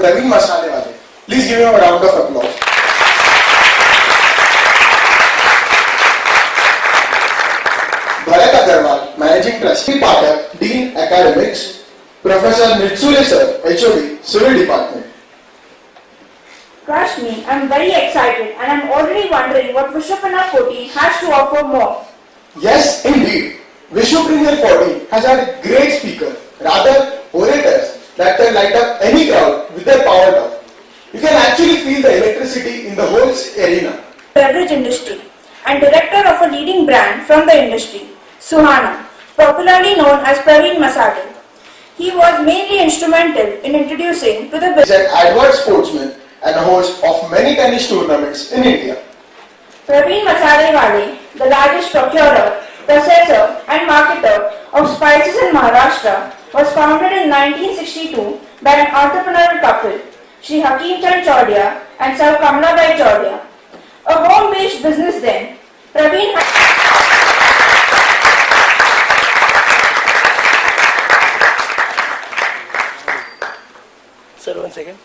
Praveen Masalewale. Please give him a round of applause. Bharat Agarwal, Managing Trustee, Pathak, Dean Academics, Professor Mitsure Sir, HOD, Civil Department. Trust me, I am very excited and I am already wondering what Vishwakarma 14 has to offer more. Yes, indeed. Vishnu Premier 14 has had a great speaker, rather orators that can light up any crowd with their power talk. You can actually feel the electricity in the whole arena. Beverage industry and director of a leading brand from the industry, Suhana, popularly known as Praveen Masalewale. He was mainly instrumental in introducing to the He is an avid sportsman and a host of many tennis tournaments in India. Praveen Masalewale, the largest procurer, processor and marketer of spices in Maharashtra, was founded in 1962 by an entrepreneurial couple, Shri Hakim Chand Chaudia and Sir Kamlabai Chaudia. A home-based business then, Praveen Sir, 1 second.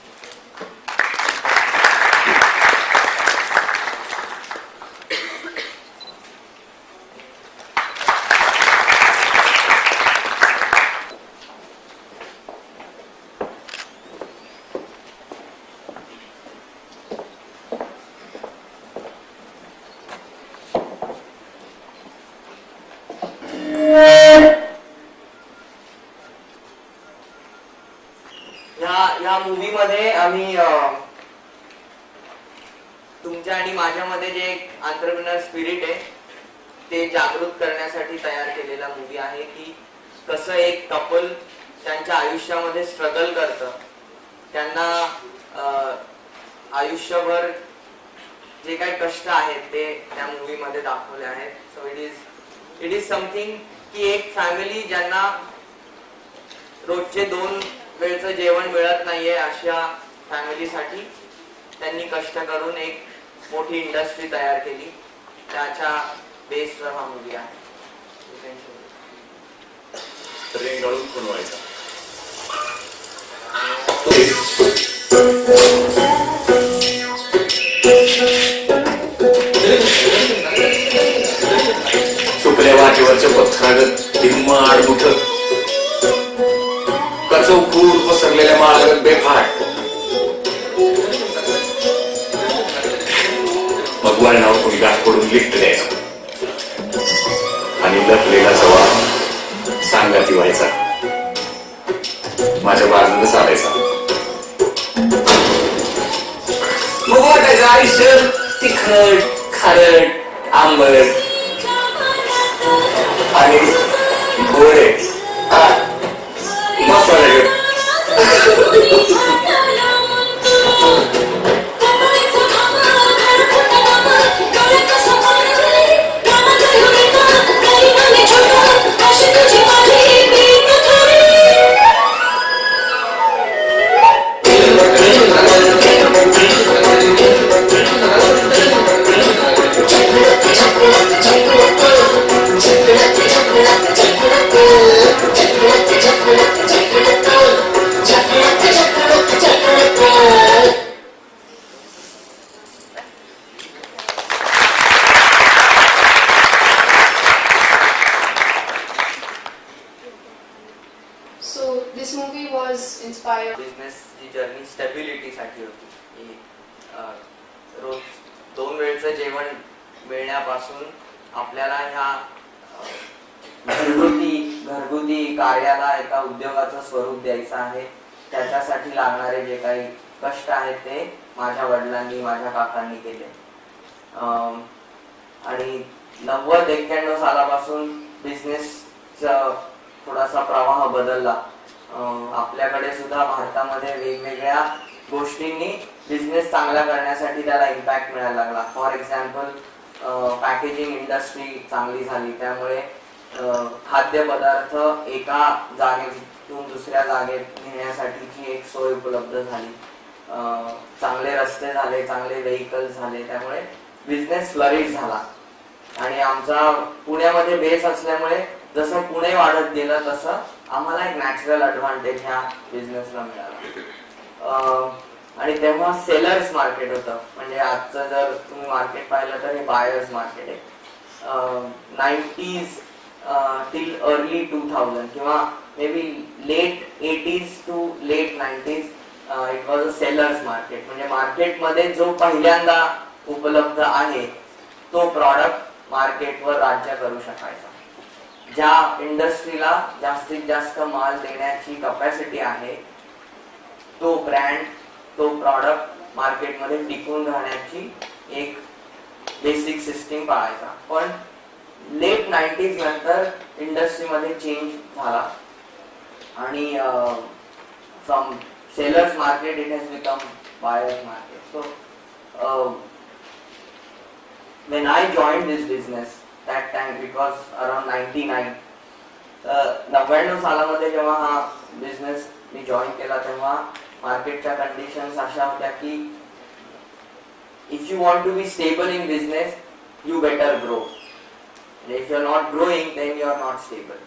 या movie मध्ये आम्ही तुमच्या आणि माझ्यामध्ये जे एक entrepreneur spirit आहे ते जागृत करण्यासाठी तयार केलेला मूवी आहे की कसं एक कपल त्यांच्या आयुष्यामध्ये स्ट्रगल करतं, त्यांना आयुष्यभर जे काही कष्ट आहेत ते त्या मूवी मध्ये दाखवले आहेत. सो इट इज समथिंग की एक फॅमिली ज्यांना रोजचे 2 वेळचं जेवण मिळत नाहीये अशा फॅमिलीसाठी त्यांनी कष्ट करून एक मोठी इंडस्ट्री तयार केली, त्याच्या बेसवर हा मूवी आहे. रेंगाळून बनवायचा. सुकल्या वाटेवरच्या पथरागत हिम्म आडमुठ कचौकूर पसरलेल्या माळागत बेफाट मग वळणावर कोणी गाठ पडून लिफ्ट द्यायचा आणि लपलेला जवळ सांगाती व्हायचा, माझ्या बाजूला चालायचा. मग वाटायचं आयुष्य तिखट खारट आंबट आणि गोडे मसाले. So this movie was inspired. Business ची जर्नी स्टॅबिलिटी साठी होती. रोज 2 वेळचं जेवण मिळण्यापासून आपल्याला ह्या घरगुती कार्याला एका उद्योगाचं स्वरूप द्यायचं आहे. त्याच्यासाठी लागणारे जे काही कष्ट आहेत ते माझ्या वडिलांनी माझ्या काकांनी केले आणि 90-91 सालापासून बिझनेसचा थोडासा प्रवाह बदलला. आपल्याकडे सुद्धा भारतामध्ये वेगवेगळ्या गोष्टींनी बिझनेस चांगला करण्यासाठी त्याला इम्पॅक्ट मिळायला लागला. फॉर एक्झाम्पल पॅकेजिंग इंडस्ट्री चांगली झाली, त्यामुळे खाद्यपदार्थ एका जागेतून दुसऱ्या जागेत नेण्यासाठीची एक सोय उपलब्ध झाली. चांगले रस्ते झाले, चांगले व्हेइकल झाले, त्यामुळे बिझनेस फ्लरिश झाला. आणि आमचा पुण्यामध्ये बेस असल्यामुळे जसं पुणे वाढत गेलं तसं आम्हाला एक नॅचरल ॲडव्हान्टेज ह्या बिझनेसला मिळाला. आणि तेव्हा सेलर्स मार्केट होतं. म्हणजे आजचं जर तुम्ही मार्केट पाहिलं तर हे बायर्स मार्केट आहे. 90s टिल अर्ली 2000 किंवा maybe late 80s to late 90s it was a sellers market. म्हणजे मार्केटमध्ये जो पहिल्यांदा उपलब्ध आहे तो प्रॉडक्ट मार्केटवर राज्य करू शकायचा. ज्या इंडस्ट्रीला जास्तीत जास्त माल देण्याची कपॅसिटी आहे तो ब्रँड तो प्रॉडक्ट मार्केटमध्ये टिकून राहण्याची एक बेसिक सिस्टीम पाळायचा. पण लेट 90s नंतर इंडस्ट्रीमध्ये चेंज झाला आणि from sellers market it has become buyers market. So when I joined this business that time it was around 99. 99 सालामध्ये जेव्हा हा बिझनेस मी जॉईन केला तेव्हा मार्केटच्या कंडिशन्स अशा होत्या की if you want to be stable in business you better grow. And if you are not growing then you are not stable.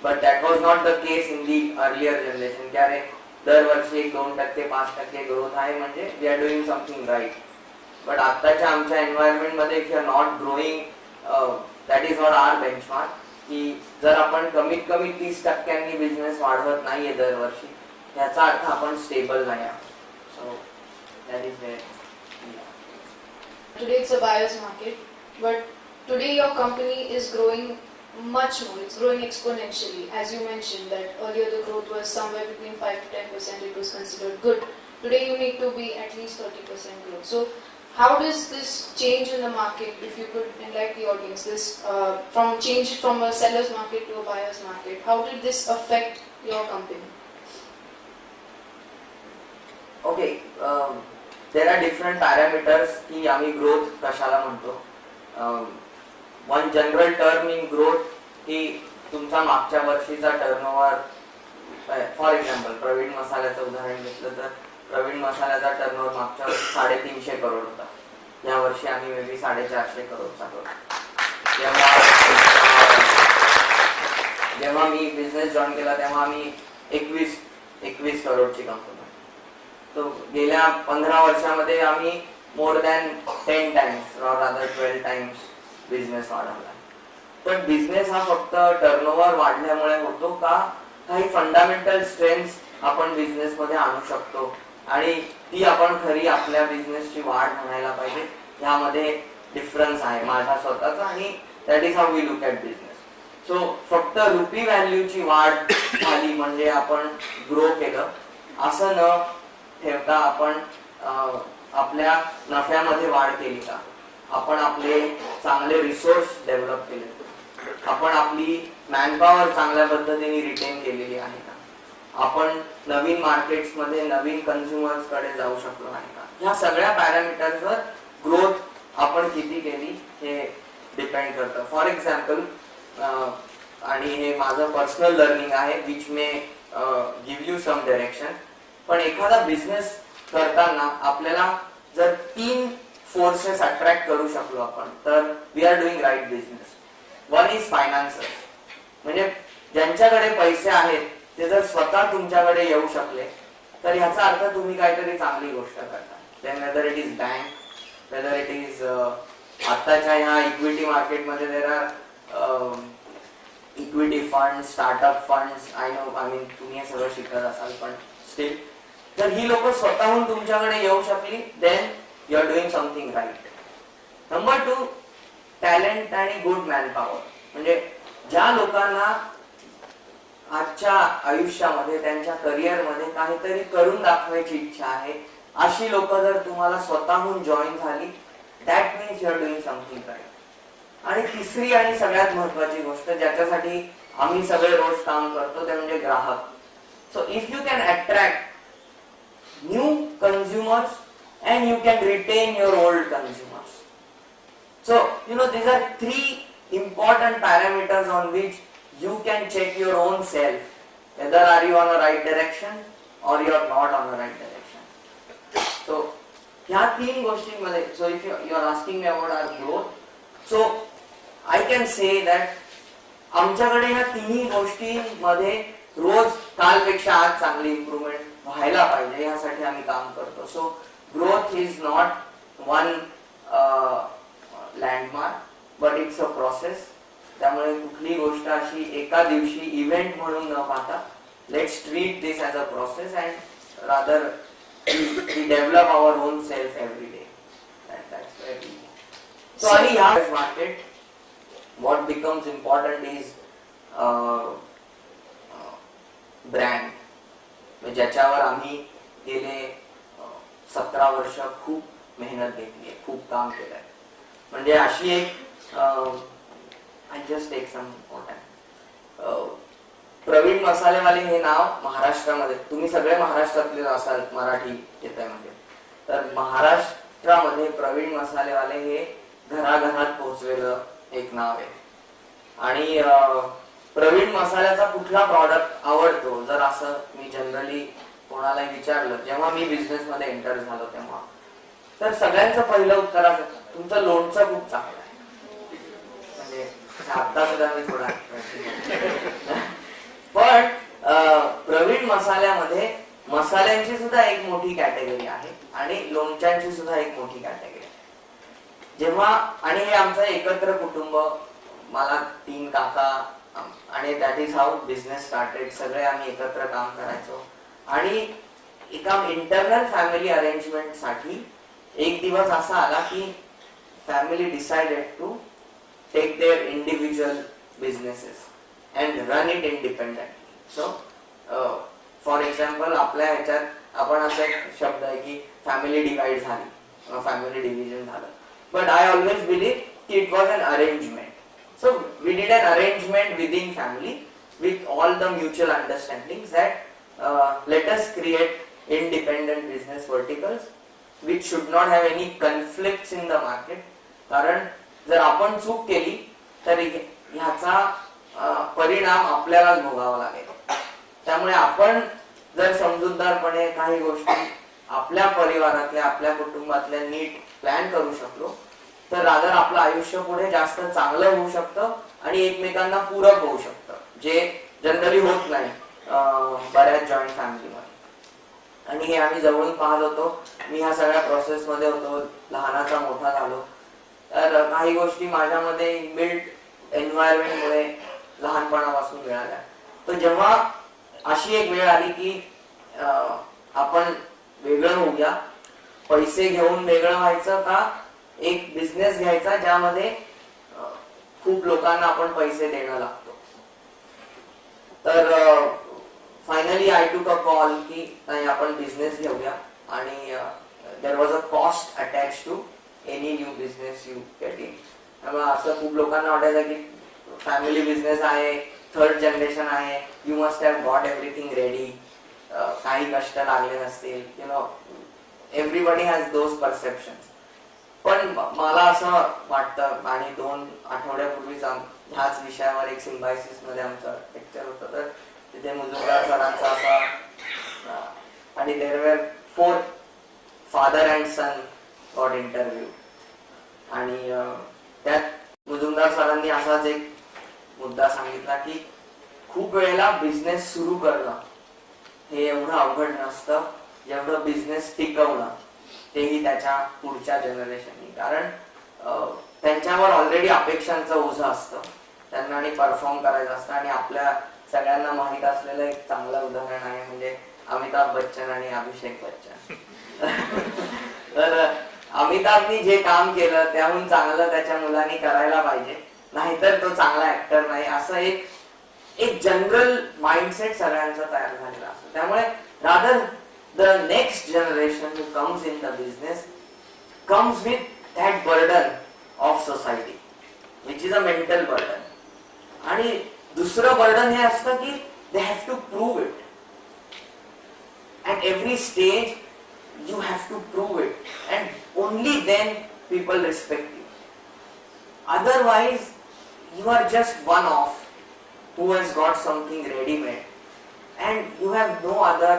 But that was not the case in the earlier generation. की अरे दरवर्षी 1-2%, 5% growth आहे म्हणजे we are doing something right. But आताच्या आमच्या environment मध्ये if you are not growing that is not our benchmark. की जर आपण कमीत कमी 30% बिझनेस वाढवत नाहीये दरवर्षी याचा अर्थ आपण स्टेबल नाही आहोत. So that is where. Today it's a buyer's market, but today your company is growing much more. It's growing exponentially. As you mentioned that earlier the growth was somewhere between 5 to 10%. It was considered good. Today you need to be at least 30% growth. So how does this change in the market, if you could enlighten the audience, this change from a seller's market to a buyer's market, how did this affect your company? Okay, there are different parameters की आम्ही growth कशाला म्हणतो. One general term in growth की तुमचा मागच्या वर्षीचा turnover. For example Pravin मसाल्याचं उदाहरण घेतलं तर प्रवीण मसाल्याचा टर्नओव्हर मागच्या वर्षी 350 करोड होता. या वर्षी आम्ही मे बी 450 करोडचा करू. जेव्हा मी बिझनेस जॉईन केला तेव्हा आम्ही 21 करोडची कंपनी. तो गेल्या 15 वर्षामध्ये आम्ही more than 10 times or rather 12 times business वाढवला. पण बिझनेस हा फक्त टर्नओव्हर वाढल्यामुळे होतो का काही फंडामेंटल स्ट्रेंथ्स आपण बिझनेस मध्ये आणू शकतो आणि ती आपण खरी आपल्या बिझनेसची वाढ म्हणायला पाहिजे. यामध्ये डिफरन्स आहे माझा स्वतःचा आणि that is how we look at business. So फक्त रुपी व्हॅल्यूची वाढ झाली म्हणजे आपण ग्रो केलं असं न ठेवता आपण आपल्या नफ्यामध्ये वाढ केली का, आपण आपले चांगले रिसोर्स डेव्हलप केले, आपण आपली मॅनपॉवर चांगल्या पद्धतीने रिटेन केलेली आहे का, आपण नवीन मार्केट्स मध्ये नवीन कन्झ्युमर्स कडे जाऊ शकलो आहे का. ह्या सगळ्या पॅरामीटर्सवर ग्रोथ आपण किती केली हे डिपेंड करतं. फॉर एक्झाम्पल आणि हे माझं पर्सनल लर्निंग आहे which may give you some direction. पण एखादा बिझनेस करताना आपल्याला जर 3 फोर्सेस अट्रॅक्ट करू शकलो आपण तर we are doing right business. One is financiers, म्हणजे ज्यांच्याकडे पैसे आहेत ते जर स्वतः तुमच्याकडे येऊ शकले तर ह्याचा अर्थ तुम्ही काहीतरी चांगली गोष्ट करता. Then whether it is bank, whether it is आताच्या ह्या इक्विटी मार्केटमध्ये there are equity fund, startup funds. I mean तुम्ही हे सगळं शिकत असाल पण स्टील तर ही लोक स्वतःहून तुमच्याकडे येऊ शकली then you are doing something right. Number 2 talent आणि गुड मॅनपॉवर. म्हणजे ज्या लोकांना आजच्या आयुष्यामध्ये त्यांच्या करिअरमध्ये काहीतरी करून दाखवायची इच्छा आहे अशी लोक जर तुम्हाला स्वतःहून जॉईन झाली that means you are doing something right. आणि तिसरी आणि सगळ्यात महत्वाची गोष्ट ज्याच्यासाठी आम्ही सगळे रोज काम करतो ते म्हणजे ग्राहक. So if you can attract new consumers and you can retain your old consumers. So these are 3 important parameters on which you can check your own self whether are you on the right direction or you are not on the right direction. So ह्या 3 गोष्टींमध्ये, so if you are asking me about our growth, so I can say that आमच्याकडे ह्या 3 गोष्टींमध्ये रोज कालपेक्षा आज चांगली improvement व्हायला पाहिजे यासाठी आम्ही काम करतो. So growth is not one landmark but it's a process. त्यामुळे कुठली गोष्ट अशी एका दिवशी इव्हेंट म्हणून न पाहता let's treat this as a process and rather we develop our own self every day. That's where we. So आणि ह्या market what becomes important is brand, ज्याच्यावर आम्ही गेले 17 वर्ष खूप मेहनत घेतली, खूप काम केलंय. म्हणजे अशी एक I just take some important Pravin Masalewale हे नाव महाराष्ट्रामध्ये, तुम्ही सगळे महाराष्ट्रातले असाल मराठी येत आहे म्हणजे, तर महाराष्ट्रामध्ये प्रवीण मसालेवाले हे घराघरात पोहोचलेलं एक नाव आहे. आणि प्रवीण मसाल्याचा कुठला प्रॉडक्ट आवडतो जर असं मी जनरली कोणाला विचारलं, जेव्हा मी बिझनेस मध्ये एंटर झालो तेव्हा, तर सगळ्यांचं पहिलं उत्तर असं, तुमचं लोणचं खूप चांगलं आहे. म्हणजे आता सुद्धा मी थोडा पण प्रवीण मसाल्यामध्ये मसाल्यांची सुद्धा एक मोठी कॅटेगरी आहे आणि लोणच्यांची सुद्धा एक मोठी कॅटेगरी. जेव्हा आणि हे आमचं एकत्र कुटुंब, मला 3 काका आणि that is how business started. सगळे आम्ही एकत्र काम करायचो आणि एका इंटरनल फॅमिली अरेंजमेंट साठी एक दिवस असा आला की family decided to take their individual businesses and run it independently. So for example आपल्या ह्याच्यात आपण असा एक शब्द आहे की फॅमिली डिवाइड झाली, फॅमिली डिव्हिजन झालं. But I always believe it was an arrangement. So we did an arrangement within family with all the mutual understandings that let us create independent business verticals which should not have any conflicts in the market. कारण जर आपण चूक केली तर ह्याचा परिणाम आपल्यालाच भोगावा लागेल. त्यामुळे आपण जर समजूतदारपणे काही गोष्टी आपल्या परिवारातल्या, आपल्या कुटुंबातल्या नीट प्लॅन करू शकलो तर रादर आपलं आयुष्य पुढे जास्त चांगलं होऊ शकतं आणि एकमेकांना पूरक होऊ शकतं, जे जनरली होत नाही बऱ्याच जॉईंट फॅमिलीमध्ये. आणि हे आम्ही जवळून पाहत होतो. मी ह्या सगळ्या प्रोसेस मध्ये होतो, लहानाचा मोठा झालो. तर काही गोष्टी माझ्यामध्ये इनबिल्ट एन्व्हायरमेंटमुळे लहानपणापासून मिळाल्या. तर जेव्हा अशी एक वेळ आली की आपण वेगळं होऊया, पैसे घेऊन वेगळं व्हायचं का एक बिझनेस घ्यायचा ज्यामध्ये खूप लोकांना आपण पैसे देणं लागतो. तर फायनली आय टूक अ कॉल की नाही आपण बिझनेस घेऊया. आणि there was a cost attach to any new business you get in. त्यामुळे असं खूप लोकांना वाटायचं की फॅमिली बिझनेस आहे, 3rd जनरेशन आहे, you must have got everything ready, काही कष्ट लागले नसतील, you know everybody has those perceptions. पण मला असं वाटतं, आणि 2 आठवड्यापूर्वीच ह्याच विषयावर एक सिम्बायसिस मध्ये आमचं लेक्चर होतं, तर तिथे मुजुमदार सरांचा असा, आणि there were 4 father and son got interview. आणि त्यात मुजुमदार सरांनी असाच एक मुद्दा सांगितला की खूप वेळेला बिझनेस सुरू करणं हे एवढं अवघड नसतं जेवढं बिझनेस टिकवणं, तेही त्याच्या पुढच्या जनरेशननी. कारण त्यांच्यावर ऑलरेडी अपेक्षांचं ओझं असतं, त्यांना आणि परफॉर्म करायचं असतं. आणि आपल्या सगळ्यांना माहित असलेलं एक चांगलं उदाहरण आहे म्हणजे अमिताभ बच्चन आणि अभिषेक बच्चन. तर अमिताभनी जे काम केलं त्याहून चांगलं त्याच्या मुलांनी करायला पाहिजे, नाहीतर तो चांगला ऍक्टर नाही, असं एक जनरल माइंडसेट सगळ्यांचा तयार झालेला असतो. त्यामुळे rather the next generation who comes in the business comes with that burden of society, which is a mental burden. आणि दुसरं बर्डन हे असतं की they have to prove it. At every stage you have to prove it and only then people respect you. Otherwise you are just one off who has got something ready made and you have no other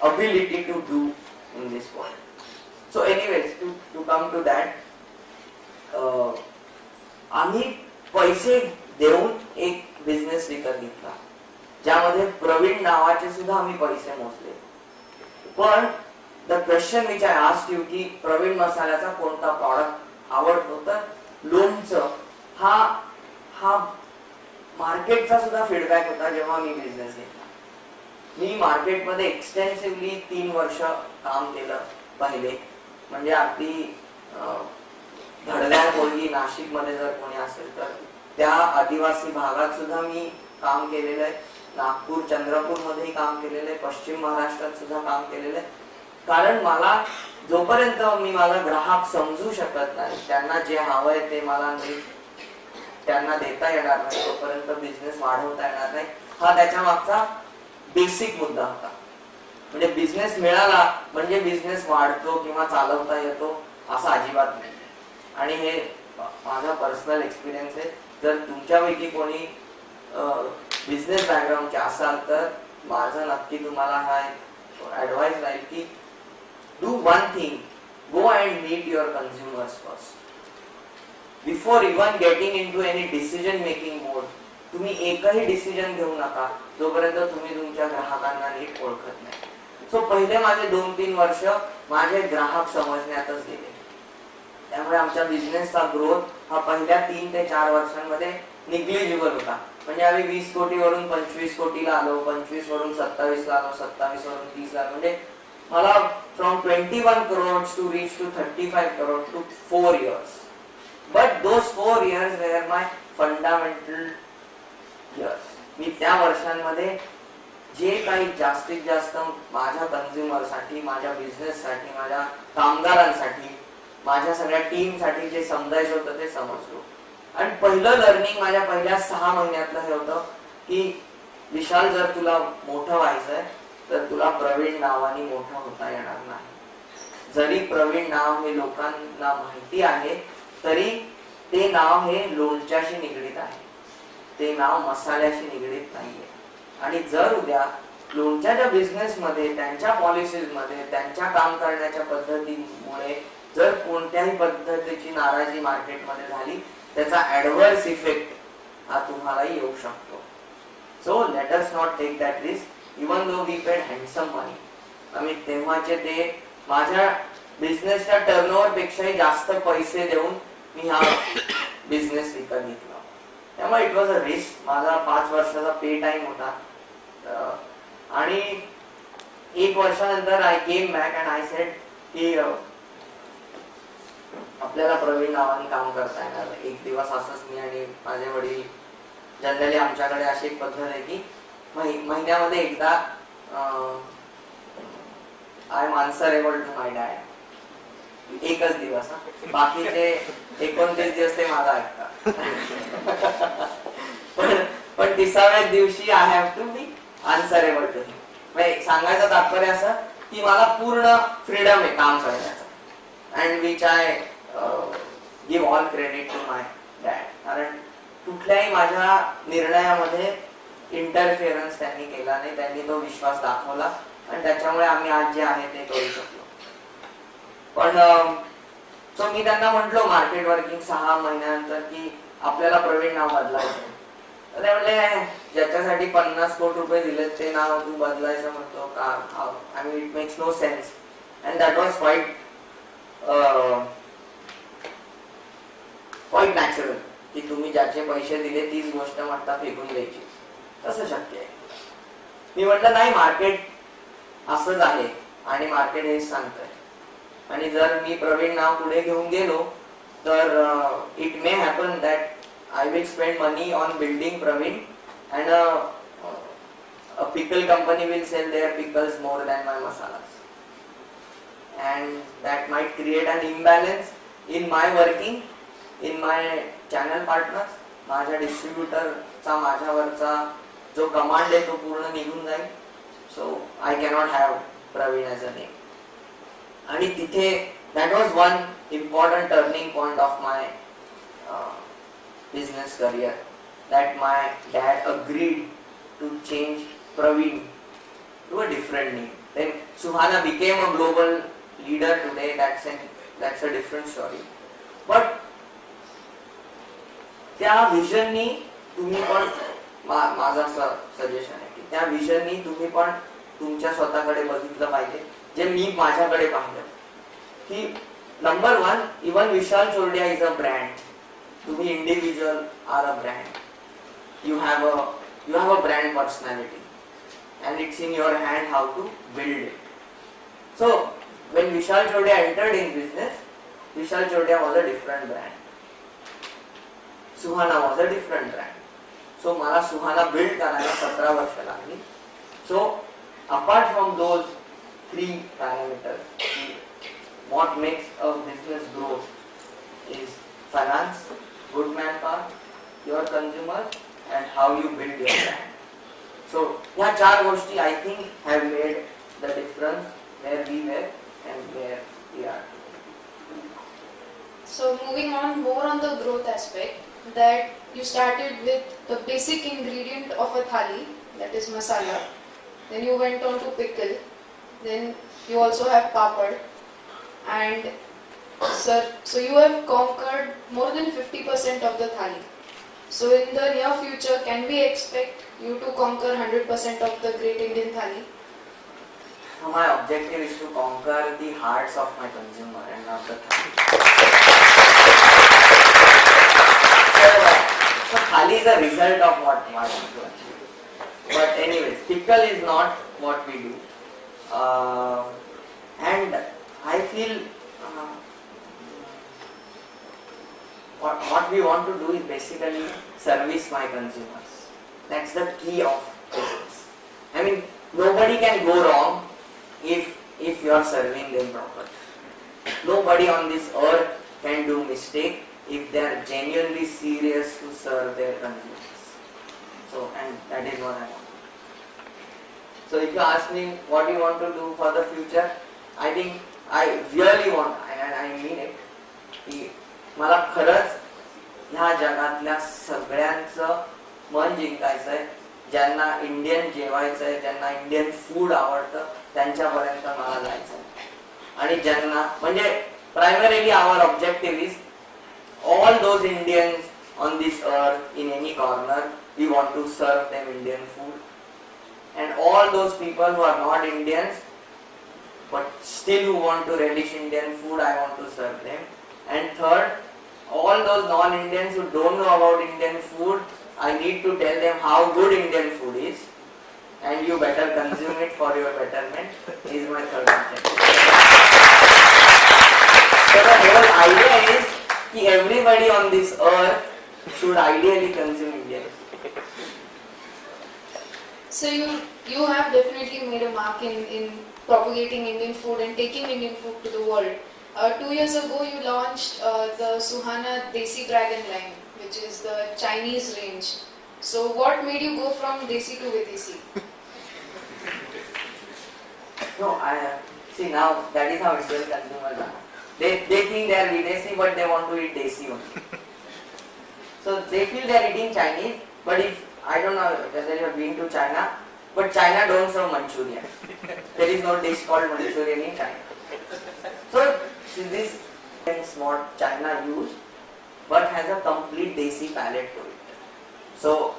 ability to do in this world. So anyways, to come to that, आम्ही पैसे देऊन एक business विकत घेतला ज्यामध्ये प्रवीण नावाचे सुद्धा आम्ही पैसे मोजले. पण the question which I asked you की प्रवीण मसाल्याचा कोणता प्रॉडक्ट आवडतो, तर लोणचं हा मार्केटचा सुद्धा फीडबॅक होता जेव्हा मी बिझनेस घेतला. मी मार्केटमध्ये एक्सटेन्सिव्हली 3 वर्ष काम केलं पहिले. म्हणजे अगदी धडगाव कोळगी नाशिकमध्ये जर कोणी असेल तर त्या आदिवासी भागात सुद्धा मी काम केलेलं आहे. नागपूर चंद्रपूर मध्येही काम केलेलं आहे. पश्चिम महाराष्ट्रात सुद्धा काम केलेलं आहे. कारण मला जोपर्यंत मी माझा ग्राहक समजू शकत नाही, त्यांना जे हवंय ते मला त्यांना देता येणार नाही, तोपर्यंत बिझनेस वाढवता येणार नाही. हा त्याच्या मागचा बेसिक मुद्दा होता. म्हणजे बिझनेस मिळाला म्हणजे बिझनेस वाढतो किंवा चालवता येतो असं अजिबात नाही. आणि हे माझा पर्सनल एक्सपिरियन्स आहे. जर तुमच्यापैकी कोणी बिझनेस बॅकग्राऊंडचे असाल तर माझं नक्की तुम्हाला हा ऍडवाइस राहील की do one thing, go and meet your consumers first before even getting into any decision making mode. तुम्ही एकही डिसिजन घेऊ नका जोपर्यंत तुम्ही तुमच्या ग्राहकांना नीट ओळखत नाही. सो पहिले माझे 2-3 वर्ष माझे ग्राहक समजण्यातच गेले. त्यामुळे आमच्या बिझनेसचा ग्रोथ हा पहिल्या 3 ते 4 वर्षांमध्ये निग्लिजिबल होता. म्हणजे आम्ही 20 कोटीवरून 25 कोटीला आलो, 25 वरून 27 ला आलो, 27 वरून 30 ला. म्हणजे मला from 21 crores to reach to 35 crores took 4 years. But those 4 years were my fundamental years. मी त्या वर्षांमध्ये जे काही जास्तीत जास्त माझ्या कन्झ्युमरसाठी, माझ्या बिझनेससाठी, माझ्या कामगारांसाठी, माझ्या सगळ्या टीमसाठी जे समजायचं होतं ते समजलो. आणि पहिलं लर्निंग माझ्या पहिल्या 6 महिन्यातलं हे होतं की विशाल, जर तुला मोठं व्हायचंय तर तुला प्रवीण नावाने मोठं होता येणार नाही. जरी प्रवीण नाव हे लोकांना माहिती आहे तरी ते नाव हे लोणच्याशी निगडीत आहे, ते नाव मसाल्याशी निगडीत नाहीये. आणि जर उद्या लोणच्याच्या बिझनेस मध्ये, त्यांच्या पॉलिसीज मध्ये, त्यांच्या काम करण्याच्या पद्धतीमुळे जर कोणत्याही पद्धतीची नाराजी मार्केटमध्ये झाली, त्याचा ऍडव्हर्स इफेक्ट हा तुम्हालाही येऊ शकतो. So let us not take that risk even though we paid handsome money. आम्ही तेव्हाचे ते माझ्या बिझनेसच्या टर्नओव्हर पेक्षाही जास्त पैसे देऊन मी हा बिझनेस विकत घेतला. त्यामुळे इट वॉज अ रिस्क. माझा 5 वर्षाचा पे टाइम होता. आणि 1 वर्षानंतर I came back and I said की आपल्याला प्रवीण नावाने काम करता येणार. एक दिवस असंच मी आणि माझे वडील, जनरली आमच्याकडे अशी एक पद्धत आहे की महिन्यामध्ये एकदा I am answerable to my dad. एकच दिवस, बाकीचे 29 दिवस ते माझा ऐकतात. पण 30व्या दिवशी I have to be answerable to him. म्हणजे सांगायचं तात्पर्य असं की मला पूर्ण फ्रीडम आहे काम करण्याचा. And which I give all credit to my dad. कारण कुठल्याही माझ्या निर्णयामध्ये इंटरफिअरन्स त्यांनी केला नाही. त्यांनी तो विश्वास दाखवला आणि त्याच्यामुळे आम्ही आज जे आहे ते करू शकलो. पण सो मी त्यांना म्हटलो मार्केट वर्किंग 6 महिन्यानंतर की आपल्याला प्रवीण नाव बदलायचं. तर ते म्हणले ज्याच्यासाठी 50 कोटी रुपये दिले ते नाव तू बदलायचं म्हणतो का? I mean it makes no sense. And that was quite natural की तुम्ही ज्याचे पैसे दिले तीच गोष्ट म्हणता फेकून द्यायची. कसं शक्य आहे? मी म्हटलं नाही, मार्केट असंच आहे आणि मार्केट हेच सांगतंय. आणि जर मी प्रवीण नाव पुढे घेऊन गेलो तर it may happen that I will spend money on building Pravin and a pickle company will sell their pickles more than my masalas. And that might create an imbalance in my working, in my channel partners. माझ्या डिस्ट्रीब्युटरचा माझ्यावरचा जो command आहे तो पूर्ण निघून जाईल. So I cannot have Pravin as a name. आणि तिथे that was one important turning point of my business career, that my dad agreed to change Pravin to a different name. Then Suhana became a global leader today. That's a different story. But त्या विजननी तुम्ही पण, माझं असं suggestion आहे की त्या विजननी तुम्ही पण तुमच्या स्वतःकडे बघितलं पाहिजे. जे मी माझ्याकडे पाहिलं की number 1, even Vishal Chordia is a brand. तुम्ही individual are a brand. You have a brand personality, and it's in your hand how to build it. So when Vishal Chodia entered in business, Vishal Chodia was a different brand. Suhana was a different brand. So मला Suhana build करायला 17 वर्ष लागली. So apart from those 3 parameters, what makes a business grow is finance, good manpower, your consumers, and how you build your brand. So ह्या 4 गोष्टी I think have made the difference where we were and where we are. So moving on more on the growth aspect, that you started with the basic ingredient of a thali, that is masala. Then you went on to pickle. Then you also have papad. And sir, so you have conquered more than 50% of the thali. So in the near future, can we expect you to conquer 100% of the Great Indian Thali? So my objective is to conquer the hearts of my consumer and not the thali. So thali is a result of what I want to achieve. But anyways, pickle is not what we do. And I feel what we want to do is basically service my consumers. That's the key of business. I mean, nobody can go wrong if you are serving them properly. Nobody on this earth can do mistake if they are genuinely serious to serve their consumers. So, and that is what I want. So if you ask me what you want to do for the future, I think I really want, and I mean it, की मला खरंच ह्या जगातल्या सगळ्यांचं मन जिंकायचंय. ज्यांना Indian जेवायचंय, ज्यांना Indian food आवडतं, त्यांच्यापर्यंत मला जायचंय. आणि ज्यांना म्हणजे primarily our objective is all those Indians on this earth in any corner, we want to serve them Indian food. And all those people who are not Indians but still who want to relish Indian food, I want to serve them. And third, all those non-Indians who don't know about Indian food, I need to tell them how good Indian food is, and you better consume it for your betterment, is my third objective. So the whole idea is that everybody on this earth should ideally consume Indian food. So you have definitely made a mark in propagating Indian food and taking Indian food to the world. 2 years ago, you launched the Suhana Desi Dragon line, which is the Chinese range. So what made you go from Desi to Videsi? No, I see now that is how Indian consumers are. They think they are Videsi but they want to eat Desi only. So they feel they are eating Chinese, but if I don't know whether you have been to China, but China don't serve Manchurian. There is no dish called Manchurian in China. So this is what China use, but has a complete Desi palate to it. So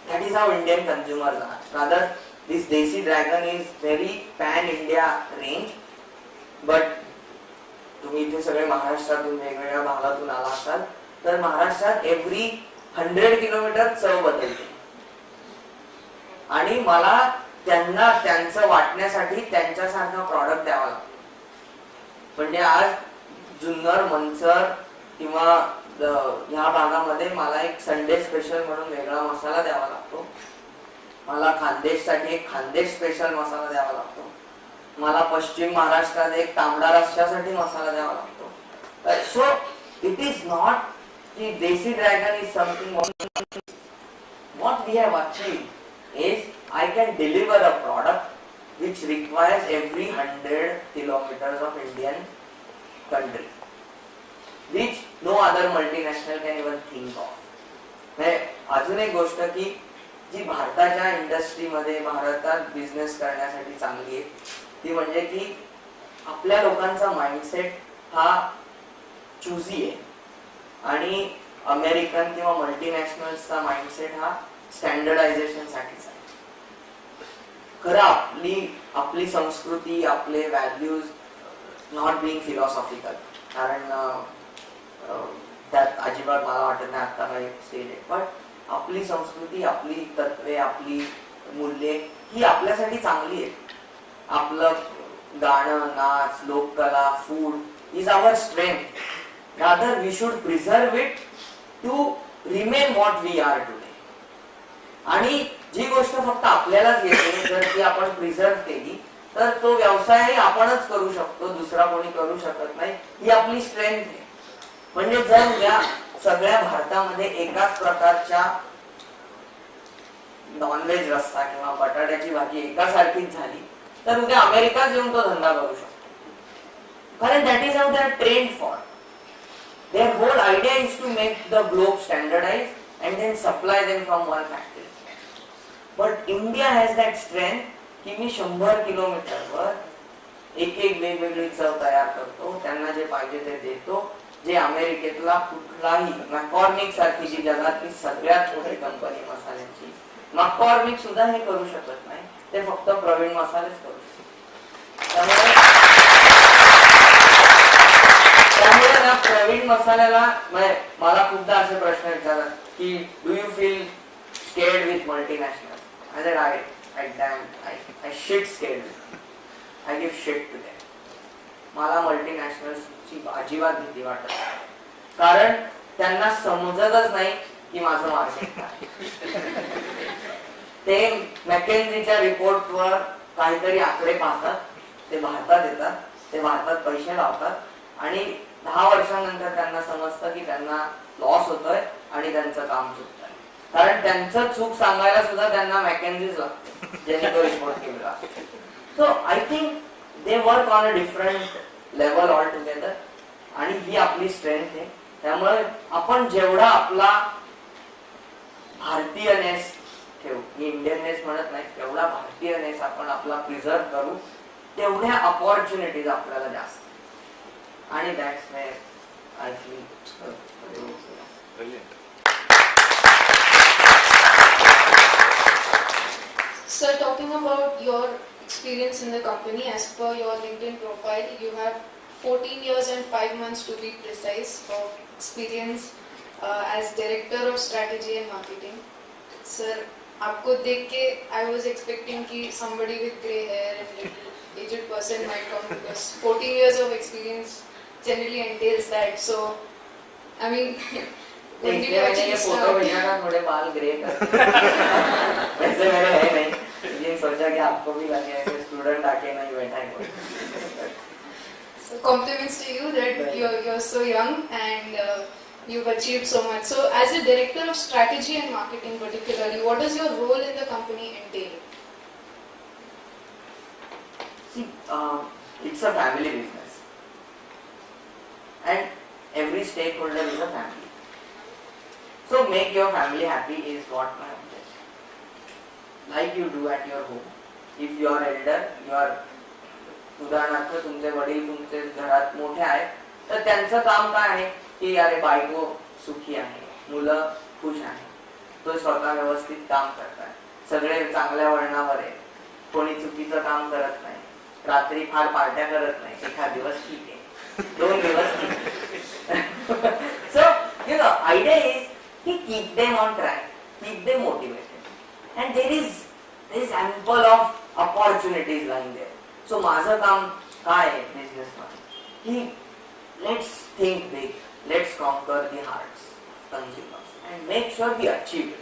that is how Indian consumers are. Rather, this Desi Dragon is very pan-India range, but तुम्ही इथे सगळे महाराष्ट्रातून वेगवेगळ्या भागातून आला असाल तर महाराष्ट्रात एव्हरी 100 किलोमीटर चव बदलते. आणि मला त्यांना त्यांचं वाटण्यासाठी त्यांच्यासारखा प्रॉडक्ट द्यावा लागतो. म्हणजे आज जुन्नर, मंचर किंवा ह्या भागामध्ये मला एक संडे स्पेशल म्हणून वेगळा मसाला द्यावा लागतो. मला खानदेशसाठी एक खानदेश स्पेशल मसाला द्यावा लागतो. मला पश्चिम महाराष्ट्रात एक तांबडा रस्स्यासाठी मसाला द्यावा लागतो. सो इट इज नॉट की Desi Dragon is something. what we have achieved is I can deliver a product which requires every 100 kilometers of Indian country, which no other multinational can even think of. अजून एक गोष्ट की जी भारताच्या इंडस्ट्रीमध्ये भारतात business करण्यासाठी चांगली आहे ती म्हणजे की आपल्या लोकांचा माइंडसेट हा चूजी आहे आणि अमेरिकन किंवा मल्टीनॅशनल्सचा माइंडसेट हा स्टँडर्डायझेशन साठीचा आहे. खरं आपली संस्कृती, आपले व्हॅल्यूज नॉट बिंग फिलॉसॉफिकल, कारण त्यात अजिबात मला वाटत नाही आता काही स्टेज आहे, पण आपली संस्कृती, आपली तत्वे, आपली मूल्ये ही आपल्यासाठी चांगली आहे. आपलं गाणं, नाच, लोककला, food is our strength. Rather we should preserve it to remain what we are today. आणि जी गोष्ट फक्त आपल्यालाच येते, जर ती आपण प्रिझर्व केली तर तो व्यवसायही आपणच करू शकतो, दुसरा कोणी करू शकत नाही. ही आपली स्ट्रेंथ आहे. म्हणजे जर उद्या सगळ्या भारतामध्ये एकाच प्रकारच्या नॉनव्हेज रस्सा किंवा बटाट्याची भाजी एकासारखीच झाली तर उद्या अमेरिकाच येऊन तो धंदा करू शकतो. कारण that is how they are trained for. Their whole idea is to make the globe standardize and then supply them from one factory. But India has that strength की मी 100 किलोमीटरवर एक वेगवेगळी चव तयार करतो, त्यांना जे पाहिजे ते देतो, जे अमेरिकेतला कुठलाही मॅकॉर्मिक सारखी जी जगातली सगळ्यात मोठी कंपनी मसाल्यांची, मॅकॉर्मिक सुद्धा हे करू शकत नाही. ते फक्त प्रवीण मसालेच करू शकतात. त्यामुळे ना प्रवीण मसाल्याला मला खूपदा असे प्रश्न विचारतात की do you feel scared with multinational? I said I shit scared. I give shit to them. मला मल्टीनॅशनल्सची अजिबात भीती वाटत नाही, कारण त्यांना समजतच नाही की माझं मार्केट काय. ते मॅकेन्झीच्या रिपोर्टवर काहीतरी आकडे पाहतात, ते भारतात येतात, ते भारतात पैसे लावतात आणि 10 वर्षांनंतर त्यांना समजतं की त्यांना लॉस होतोय आणि त्यांचं काम चुकतंय. कारण त्यांचं चूक सांगायला सुद्धा त्यांना मॅकेन्झीच लागते, ज्यांनी तो रिपोर्ट केलेला. So I think they work on a different level all together आणि ही आपली स्ट्रेंथ आहे. त्यामुळे आपण जेवढा आपला भारतीयनेस ठेवू, मी इंडियननेस म्हणत नाही, तेवढा भारतीयनेस आपण आपला प्रिझर्व करू, तेवढ्या अपॉर्च्युनिटीज आपल्याला जास्त. आणि that's where I feel. Sir, talking about your experience in the company, as per your LinkedIn profile, you have 14 years and 5 months to be precise of experience as Director of Strategy and Marketing. Sir, आपको देख के I was expecting कि somebody with grey hair and little aged person might come, because 14 years of experience generally entails that. So, I mean, when did you actually start? थोड़े बाल grey कर वैसे मेरे है नहीं, ये सोचा कि आपको भी लगे ऐसे स्टूडेंट आके नहीं बैठा है. So compliments to you that you're so young and you've achieved so much. So as a Director of Strategy and Marketing particularly, what does your role in the company entail? See, it's a family business and every stakeholder is a family. So make your family happy is what my objective. Like you do at your home. If you are elder, you are, उदाहरणार्थ तुमचे वडील तुमचे घरात मोठे आहेत, तर त्यांचं काम काय आहे की अरे बायको सुखी आहे, मुलं खुश आहे, तो स्वतः व्यवस्थित काम करताय, सगळे चांगल्या वळणावर आहे, कोणी चुकीचं काम करत नाही, रात्री फार पार्ट्या करत नाही, एखाद दिवस ठीक आहे, 2 दिवस ठीक आहे. So you know, idea is to keep them on track, keep them motivated, and there is ample of opportunities lying there. So माझं काम काय आहे बिझनेस मध्ये की let's think big, let's conquer the hearts of consumers and make sure we achieve it.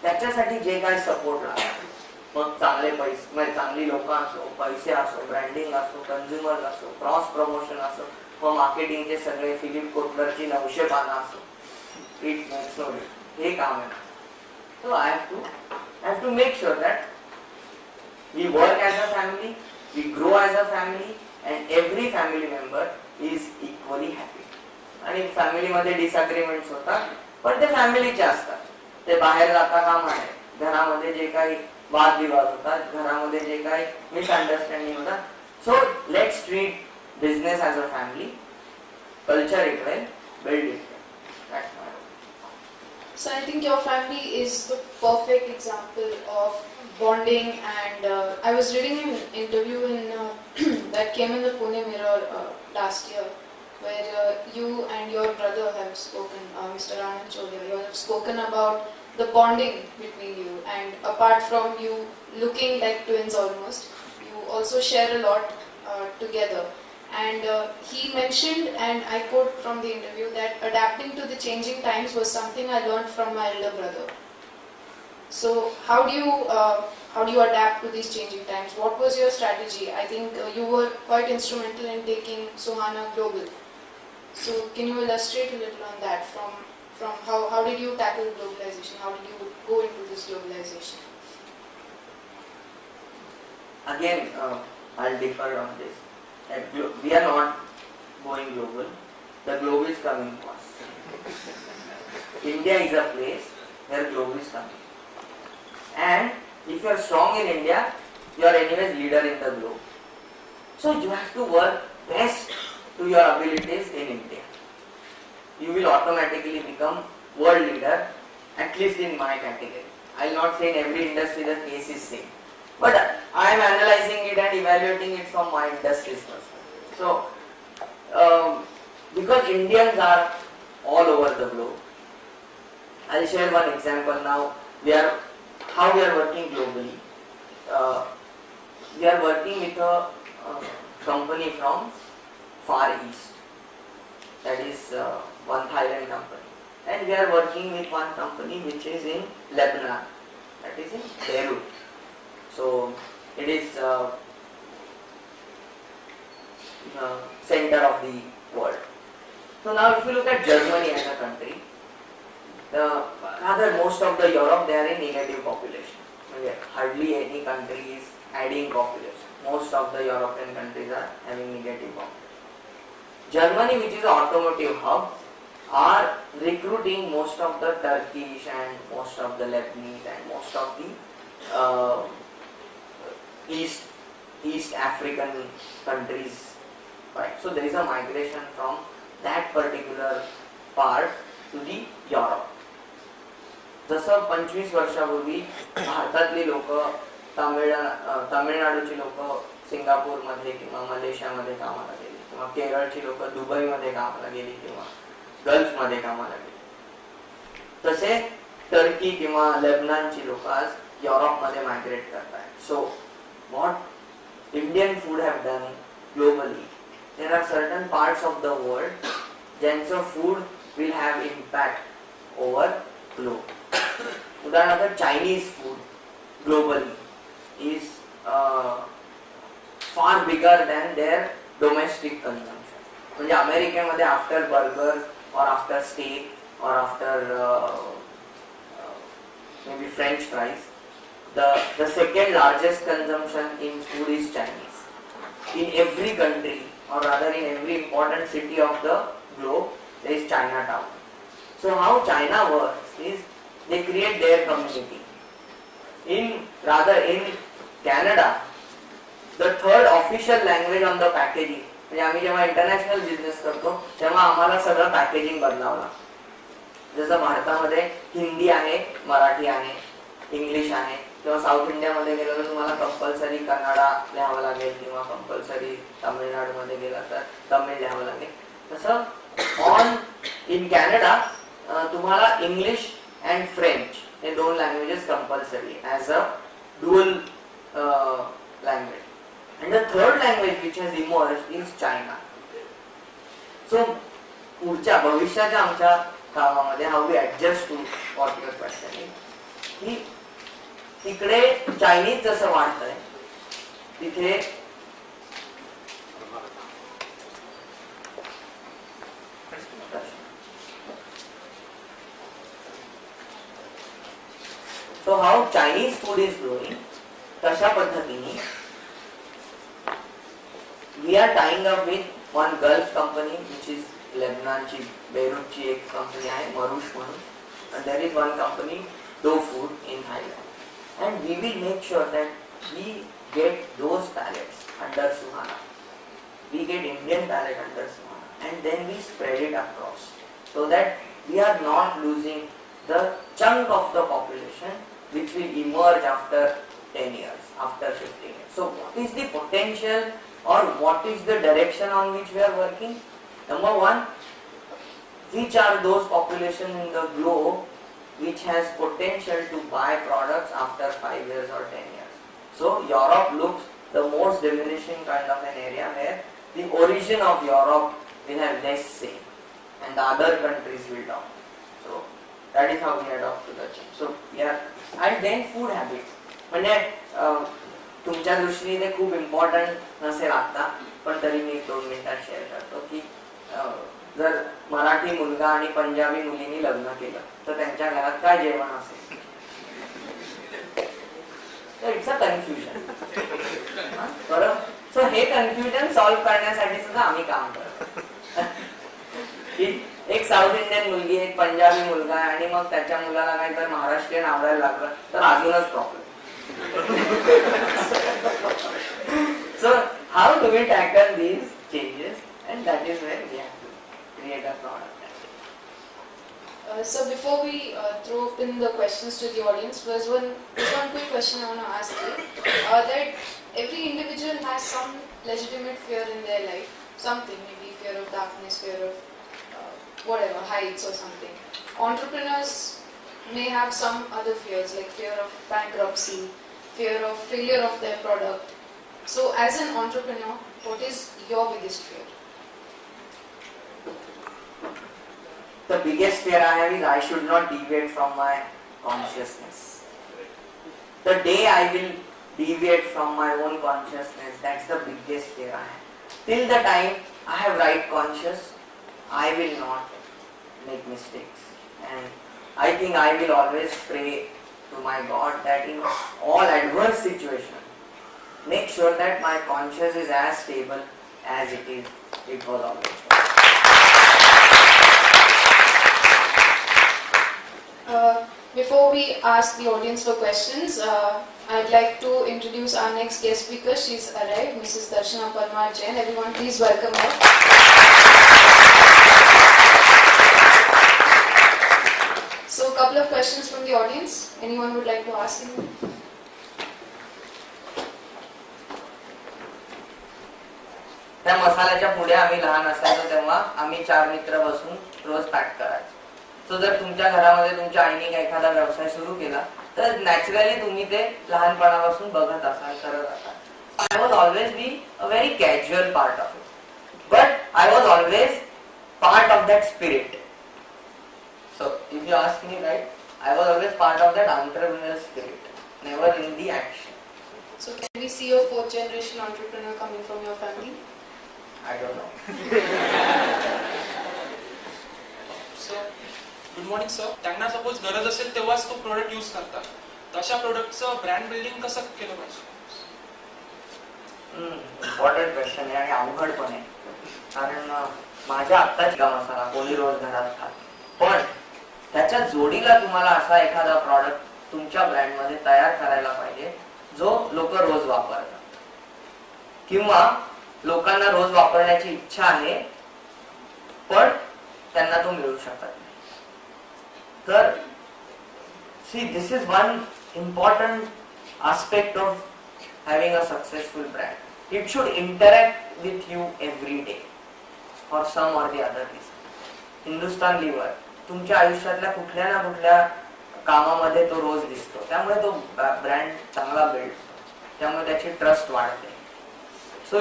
त्याच्यासाठी जे काय support लागतो, मग चांगले पैसे म्हणजे चांगली लोक असो, पैसे असो, ब्रँडिंग असो, कन्झ्युमर्स असो, क्रॉस प्रमोशन असो, मग मार्केटिंगचे सगळे फिलिप कोटलरची 900 पानं असो, इट मेक्स नो डिफरन्स. हे काम आहे. So I have to make sure that we work as a family, we grow as a family and every family member is equally happy. आणि फॅमिली मध्ये डिसअग्रीमेंट्स होतात, पण ते फॅमिलीचे असतात, ते बाहेर जाता कामा नये. घरामध्ये जे काही वादविवाद होतात, घरामध्ये जे काही मिसअंडरस्टँडिंग होतात. So let's treat business as a family, culture it well, build it well. So I think your family is the perfect example of bonding, and I was reading an interview that came in the Pune Mirror last year, where you and your brother have spoken, Mr. Anand Cholia, you have spoken about the bonding between you, and apart from you looking like twins almost, you also share a lot together. And he mentioned, and I quote from the interview, that adapting to the changing times was something I learned from my elder brother. So how do you adapt to these changing times? What was your strategy? I think you were quite instrumental in taking Suhana global. So can you illustrate a little on that? From how did you tackle globalization? How did you go into this globalization? Again, I'll differ on this. We are not going global. The globe is coming to us. India is a place where globe is coming. And if you are strong in India, you are anyways leader in the globe. So you have to work best to your abilities in India. You will automatically become world leader, at least in my category. I will not say in every industry the case is same. But I am analyzing it and evaluating it from my industry's perspective. So, because Indians are all over the globe, I will share one example now. How we are working globally. We are working with a company from Far East. That is one Thailand company. And we are working with one company which is in Lebanon. That is in Beirut. So it is the center of the world. So now if you look at Germany as a country, rather most of the Europe, they are in negative population. Hardly any country is adding population. Most of the European countries are having negative population. Germany, which is an automotive hub, are recruiting most of the Turkish and most of the Lebanese and most of the East African countries, right? So there is a migration from that particular part to the Europe. जसं 25 वर्षापूर्वी भारतातली लोक तामिळनाडूची लोक सिंगापूरमध्ये किंवा मलेशियामध्ये कामाला गेली, किंवा केरळची लोक दुबईमध्ये कामाला गेली किंवा गल्फमध्ये कामाला गेली, तसे टर्की किंवा लेबनॉनची लोक आज युरोपमध्ये मायग्रेट करतात. So what Indian food have done globally, there are certain parts of the world ज्यांचं food will have impact over globe. उदाहरणार्थ Chinese food globally is far bigger than their domestic consumption. म्हणजे अमेरिकेमध्ये after burgers or after steak or after maybe French fries, the second largest consumption in food is Chinese. In every country, or rather in every important city of the globe, there is Chinatown. So how China works is they create their community. In Canada, the third official language on the packaging, म्हणजे आम्ही जेव्हा international business करतो तेव्हा आम्हाला सगळं packaging बदलावं लागतं. जसं भारतामध्ये हिंदी आहे, मराठी आहे, इंग्लिश आहे, किंवा साऊथ इंडियामध्ये गेलं तर तुम्हाला कंपल्सरी कन्नडा लिहावं लागेल किंवा कंपल्सरी तामिळनाडूमध्ये गेला तर तमिळ लिहावं लागेल. तसं इन कॅनडा तुम्हाला इंग्लिश अँड फ्रेंच हे दोन languages compulsory as a dual language. And the third language which has emerged is China. So पुढच्या भविष्याच्या आमच्या कामामध्ये how we adjust to what your question is, की तिकडे चायनीज जसं वाढतंय तिथे so how Chinese food is growing, तशा पद्धतीने we are tying up with one Gulf company which is लेबनॉनची बेरूटची एक कंपनी आहे मरुश म्हणून, and there is one company Do Food in Thailand. And we will make sure that we get those pallets under Suhana. We get Indian pallet under Suhana, and then we spread it across so that we are not losing the chunk of the population which will emerge after 10 years, after 15 years. So what is the potential or what is the direction on which we are working? Number one, which are those population in the globe which has potential to buy products after 5 years or 10 years. So Europe looks the most diminishing kind of an area where the origin of Europe will have less say and the other countries will dominate. So that is how we adopt to the change. So we are, and then food habits. म्हणजे तुमच्या दृष्टीने ते खूप important नसेल आता, पण तरी मी 2 मिनिटात शेअर करतो की जर मराठी मुलगा आणि पंजाबी मुलींनी लग्न केलं तर त्यांच्या घरात काय जेवण असेल? It's a confusion. बरोबर. सो हे कन्फ्युजन सॉल्व्ह करण्यासाठी सुद्धा आम्ही काम करतो. एक साऊथ इंडियन मुलगी, एक पंजाबी मुलगा आहे आणि मग त्याच्या मुलाला काही तर महाराष्ट्रीयन आवडायला लागलं तर अजूनच problem. So how do we tackle these changes? And that is where we have to create a product. So before we throw open the questions to the audience, there's one quick question I want to ask you. That every individual has some legitimate fear in their life, something, maybe fear of darkness, fear of whatever, heights or something. Entrepreneurs may have some other fears like fear of bankruptcy, fear of failure of their product. So as an entrepreneur, what is your biggest fear? The biggest fear I have is I should not deviate from my consciousness. The day I will deviate from my own consciousness, that's the biggest fear I have. Till the time I have right conscious, I will not make mistakes. And I think I will always pray to my God that in all adverse situations, make sure that my conscience is as stable as it was always. Before we ask the audience for questions, I'd like to introduce our next guest speaker. She's arrived, Mrs. Darshana Parmar Jain. Everyone, please welcome her. So, a couple of questions from the audience. Anyone would like to ask him? त्या मसाल्याच्या पुढे आम्ही लहान असायचो तेव्हा आम्ही 4 मित्र बसून रोज पॅक करायचो. सो जर तुमच्या घरामध्ये तुमच्या आईने एखादा व्यवसाय सुरू केला तर नॅचरली तुम्ही ते लहानपणापासून बघत असाल, करत असाल. I was always be a very casual part of it, but I was always part of that spirit. So if you ask me, right, I was always part of that entrepreneur spirit, never in the action. So, can we see a 4th generation entrepreneur coming from your family? I don't know. So good morning sir. त्यांना suppose गरज असेल तेव्हाच तो product use करतात, तशा प्रोडक्टचं brand building कसं केलं पाहिजे? इम्पॉर्टंट क्वेश्चन आहे आणि अवघड पण आहे. कारण माझ्या आत्ताच मसाला कोणी रोज घरात खात, पण त्याच्या जोडीला तुम्हाला असा एखादा प्रॉडक्ट तुमच्या ब्रँडमध्ये तयार करायला पाहिजे जो लोक रोज वापरतात किंवा लोकांना रोज वापरण्याची इच्छा आहे पण त्यांना तो मिळू शकत नाही. तर see, this is one important aspect of having a successful brand. It should interact with you every day for some or the other reason. Hindustan Lever तुमच्या आयुष्यातल्या कुठल्या ना कुठल्या कामामध्ये तो रोज दिसतो, त्यामुळे तो ब्रँड चांगला बिल्ड होतो, त्यामुळे त्याची ट्रस्ट वाढते. So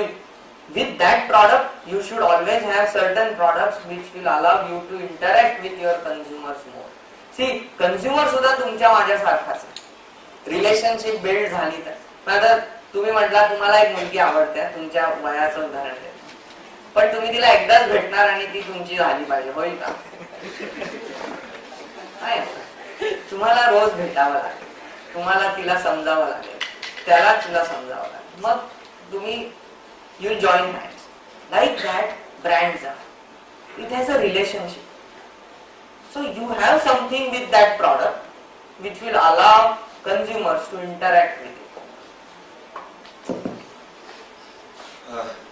with that product you should always have certain products which will allow you to interact with your consumers more. See, consumer सुद्धा तुमच्या माझ्यासारखाच आहे. रिलेशनशिप बिल्ड झाली तर आता तुम्ही म्हटला तुम्हाला एक मुलगी आवडते, तुमच्या वयाचं उदाहरण देतो, पण तुम्ही तिला एकदाच भेटणार आणि ती तुमची झाली पाहिजे, होईल का? तुम्हाला रोज भेटावं लागेल, तुम्हाला तिला समजावं लागेल, त्याला तुला समजावं लागेल, मग तुम्ही you'll join hands. Like that, brands are. It has a relationship. So you have something with that product which will allow consumers to interact with it.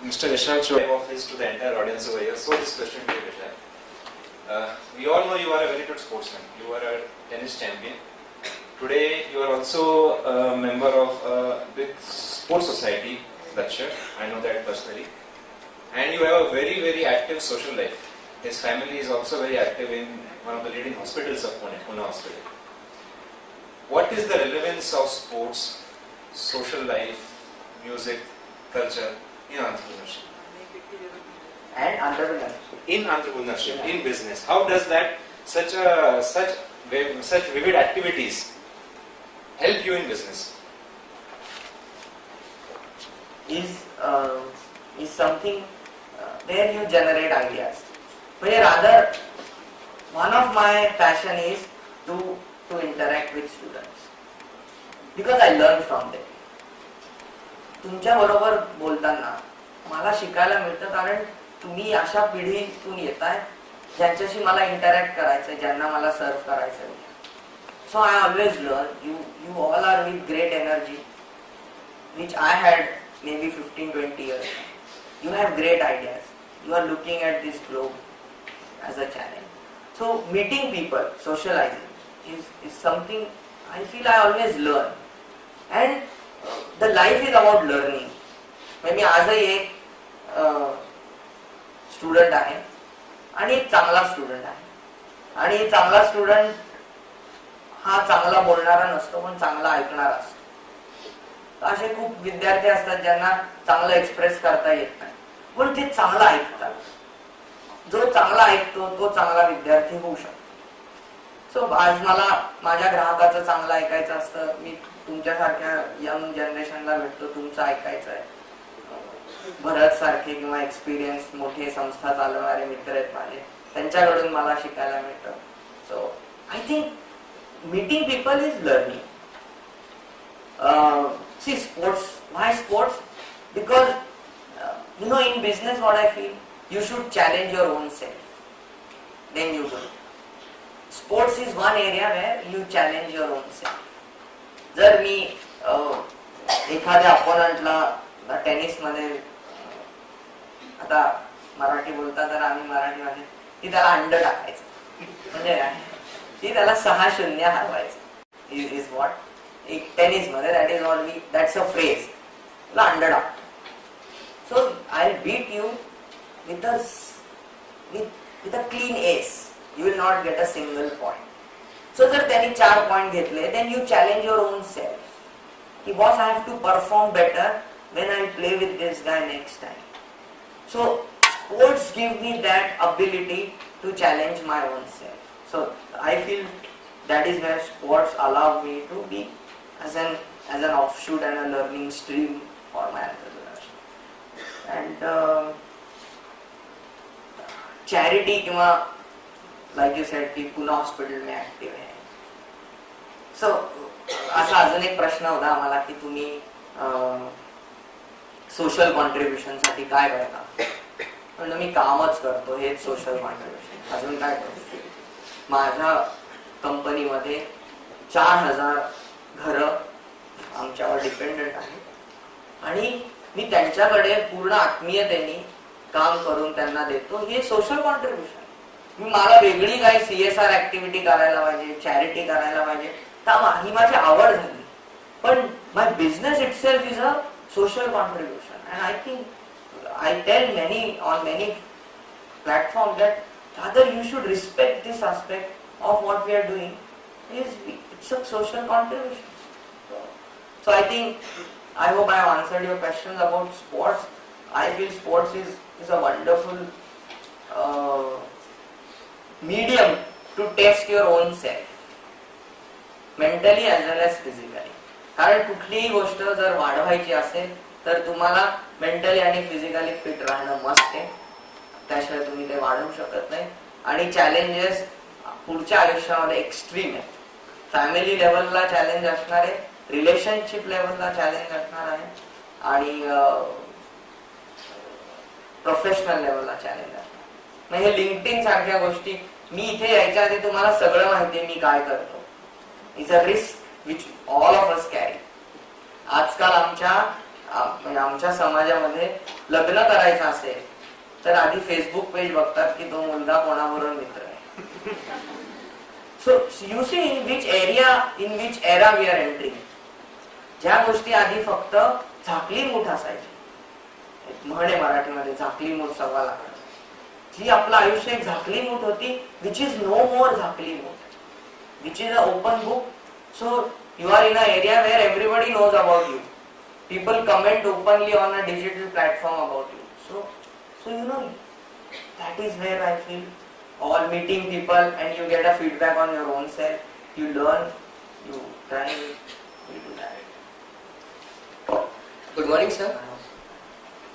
Mr. Vishal, show office to the entire audience over here. So this question to you, Vishal. We all know you are a very good sportsman. You are a tennis champion. Today, you are also a member of a big sports society, Lakshya. I know that personally. And you have a very, very active social life. His family is also very active in one of the leading hospitals of Pune, Pune Hospital. What is the relevance of sports, social life, music, culture in entrepreneurship? And entrepreneur. In entrepreneurship, in business, how does that such vivid activities help you in business? Is something where you generate ideas. But rather, one of my passion is to interact with students because I learn from them. तुमच्या बरोबर बोलताना मला शिकायला मिळतं कारण तुम्ही अशा पिढीतून येताय ज्यांच्याशी मला इंटरॅक्ट करायचंय, ज्यांना मला सर्व करायचंय. So I always learn. You all are with great energy which I had maybe 15-20 years. You have great ideas. You are looking at this globe as a challenge. So meeting people, socializing is something I feel I always learn. And the life is about learning. मी आजही एक student आहे आणि एक चांगला student आहे. आणि चांगला student हा चांगला बोलणारा नसतो पण चांगला ऐकणारा असतो. असे खूप विद्यार्थी असतात ज्यांना चांगलं एक्सप्रेस करता येत नाही पण ते चांगलं ऐकतात. जो चांगला ऐकतो तो चांगला विद्यार्थी होऊ शकतो. सो आज मला माझ्या ग्राहकाचं चांगलं ऐकायचं असतं. मी तुमच्यासारख्या यंग जनरेशनला भेटतो, तुमचं ऐकायचं आहे. भरत सारखे किंवा एक्सपिरियन्स मोठे संस्था चालवणारे मित्र आहेत माझे, त्यांच्याकडून मला शिकायला मिळतं. So I think meeting people is learning. See, sports. Why sports? Because in business, what I feel, you should challenge your own self. Then you go. Sports is one area where you challenge your own self. जर मी एखाद्या अपोनंटला tennis मध्ये, आता मराठी बोलता तर आम्ही मराठीमध्ये, ती त्याला अंड टाकायचं म्हणजे काय, ती त्याला 6-0 हरवायचं. इज व्हॉट एक टेनिस मध्ये that's a phrase. अंड टाक. So I'll beat you with a clean ace. You will not get a single point. So जर त्यांनी 4 पॉइंट घेतले, then you challenge your own self. की boss, I have to perform better when I play with this guy next time. So sports give me that ability to challenge my own self. So I feel that is where sports allow me to be as an offshoot and a learning stream for my entrepreneurship. And charity किंवा like you said की Pune hospital में active आहे. So असा अजून एक प्रश्न होता आम्हाला की तुम्ही सोशल कॉन्ट्रीब्युशन साठी काय करता. म्हणजे मी कामच करतो, हेच सोशल कॉन्ट्रीब्युशन. अजून काय करतो. माझ्या कंपनीमध्ये 4000 घरं आमच्यावर डिपेंडंट आहेत आणि मी त्यांच्याकडे पूर्ण आत्मीयतेने काम करून त्यांना देतो. हे सोशल कॉन्ट्रीब्युशन. मला वेगळी काही CSR ऍक्टिव्हिटी करायला पाहिजे, चॅरिटी करायला पाहिजे, ही माझी आवड झाली. पण my business itself is a social contribution. And I think I tell on many platforms that rather you should respect this aspect of what we are doing. It's a social contribution. So I think, I hope I have answered your questions about sports. I feel sports is a wonderful medium to test your own self, mentally as well as physically. कारण कुठलीही गोष्ट जर वाढवायची असेल तर तुम्हाला mentally आणि physically fit राहणं मस्ट आहे. त्याशिवाय तुम्ही ते वाढवू शकत नाही. आणि चॅलेंजेस पुढच्या आयुष्यामध्ये एक्स्ट्रीम आहे. फॅमिली लेवलला चॅलेंज असणार आहे, रिलेशनशिप लेवलला चॅलेंज असणार आहे आणि प्रोफेशनल लेवलला चॅलेंज असणार. म्हणजे लिंक्डइन सारख्या गोष्टी, मी इथे यायच्या आधी तुम्हाला सगळं माहिती आहे मी काय करतो. It's a risk which all of us carry. आजकाल आमच्या समाजामध्ये लग्न करायचं असेल तर आधी फेसबुक पेज बघतात की तो मुलगा कोणाबरोबर मित्र आहे. So you see in which era we are entering. ज्या गोष्टी आधी फक्त झाकली मूठ असायची, एक म्हण आहे मराठीमध्ये, झाकली मूठ सव्वा लाख, जी आपलं आयुष्य एक झाकली मूठ होती, विच इज नो मोर झाकली मूठ, which is a open book. So you are in an area where everybody knows about you. People comment openly on a digital platform about you. So you know, that is where I feel all meeting people and you get a feedback on your own self. You learn, you try, you do that. Good morning, sir.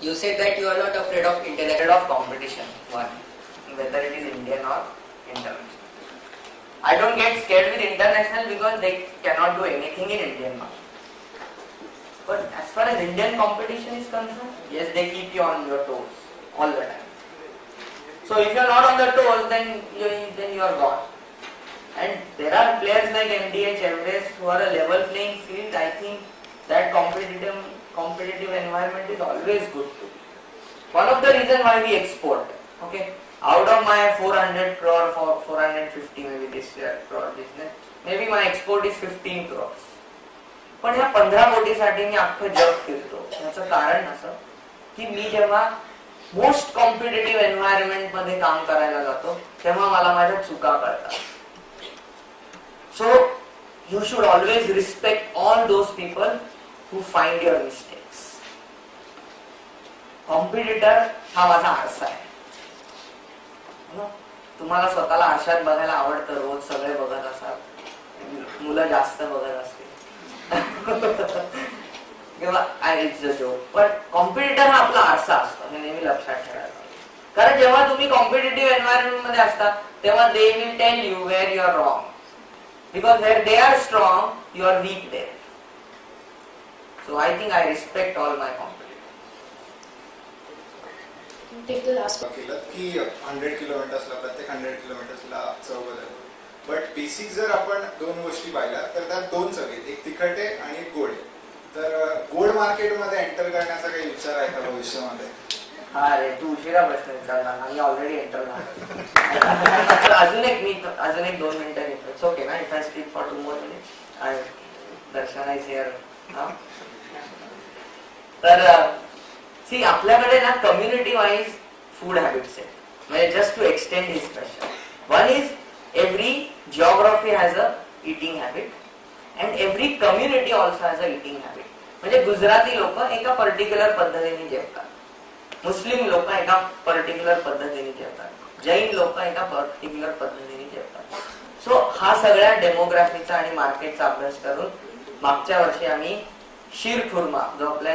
You said that you are not afraid of internet. Afraid of competition, one, whether it is Indian or international. I don't get scared with international because they cannot do anything in Indian market. But as far as Indian competition is concerned, yes, they keep you on your toes all the time. So if you are not on the toes, then you are gone. And there are players like MDH, Everest who are a level playing field. I think that competitive environment is always good to be. One of the reasons why we export, okay, out of my 400 crore for 450 maybe this year crore business, maybe my export is 15 crores. पण ह्या 15 कोटीसाठी मी अख्खं जग फिरतो. याचं कारण असं की मी जेव्हा मोस्ट कॉम्पिटिटिव्ह एन्व्हायरमेंट मध्ये काम करायला जातो तेव्हा मला माझ्या चुका कळतात. So you should always respect all those people who find your mistakes. Competitor हा माझा आरसा आहे. तुम्हाला स्वतःला आरशात बघायला आवडतं, रोज सगळे बघत असाल, मुलं जास्त बघत असतील किंवा इट्स अ जोक, पण कॉम्पिटिटर हा आपला आरसा असतो, हे नेहमी लक्षात ठेवायला. कारण जेव्हा तुम्ही कॉम्पिटिटिव्ह एन्व्हायरमेंट मध्ये असता तेव्हा they will tell you where you are wrong, because where they are strong you are weak there. So I think I respect all my competitor. Take the last. केलं की 100 किलोमीटर्सला प्रत्येक 100 किलोमीटर्सला चव बदलतो. बट बेसिक जर आपण दोन गोष्टी पाहिल्या तर त्यात दोन चव आहेत, एक तिखट आहे आणि एक गोड आहे. तर गोड मार्केटमध्ये एंटर करण्याचा काही विचार आहे का भविष्यामध्ये? हा रे, तू उशिरा प्रश्न विचारला ना, मी ऑलरेडी एंटर झालो. अजून एक 2 मिनिटं घेतो. इट्स ओके ना, if I speak for 2 more minutes. I Darshan is here. तर सी, आपल्याकडे ना कम्युनिटी वाईज फूड हॅबिट्स आहेत. म्हणजे just to extend this question, one is every geography has a eating habit and every community also has a eating habit. म्हणजे गुजराती लोक एका particular पद्धतीने जेवतात, मुस्लिम लोक एका पर्टिक्युलर पद्धतीने जेवतात, जैन लोक एका पर्टिक्युलर पद्धतीने जेवतात. सो हा सगळ्या डेमोग्राफीचा आणि मार्केटचा अभ्यास करून मागच्या वर्षी आम्ही शीर खुर्मा, जो आपल्या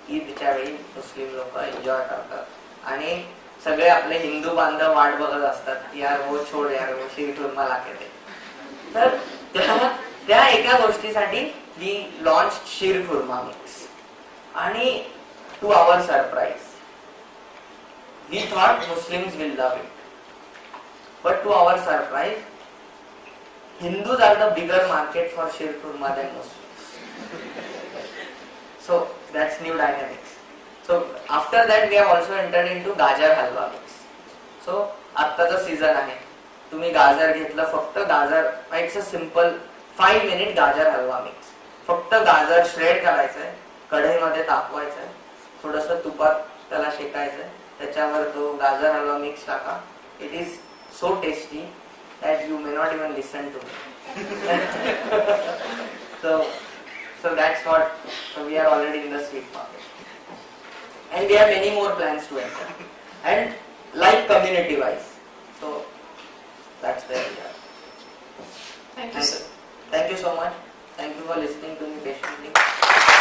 ईदच्या वेळी मुस्लिम लोक एन्जॉय करतात आणि सगळे आपले हिंदू बांधव वाट बघत असतात की यार वो छोड यार वो शीर खुर्मा लागते. तर त्या एका गोष्टीसाठी we launch sheer khurma mix. आणि to our surprise we thought Muslims will love it, but to our surprise Hindus are the bigger market for शीर kurma than Muslims. So that's new dynamics. So after that we have also entered into गाजर हलवा mix. So आत्ताचा season आहे, तुम्ही गाजर घेतलं, फक्त गाजर, it's a simple 5 minute गाजर हलवा मिक्स. फक्त गाजर श्रेड करायचंय, कढईमध्ये तापवायचंय, थोडस तुपात त्याला शेकायचंय, त्याच्यावर तो गाजर हलवा मिक्स टाका. It is so tasty that you may not even listen to me. So that's what, so we are already in the sweet market and we have many more plans to enter and like community wise. So that's where we are. Thank you, sir. Thank you so much. Thank you for listening to me patiently.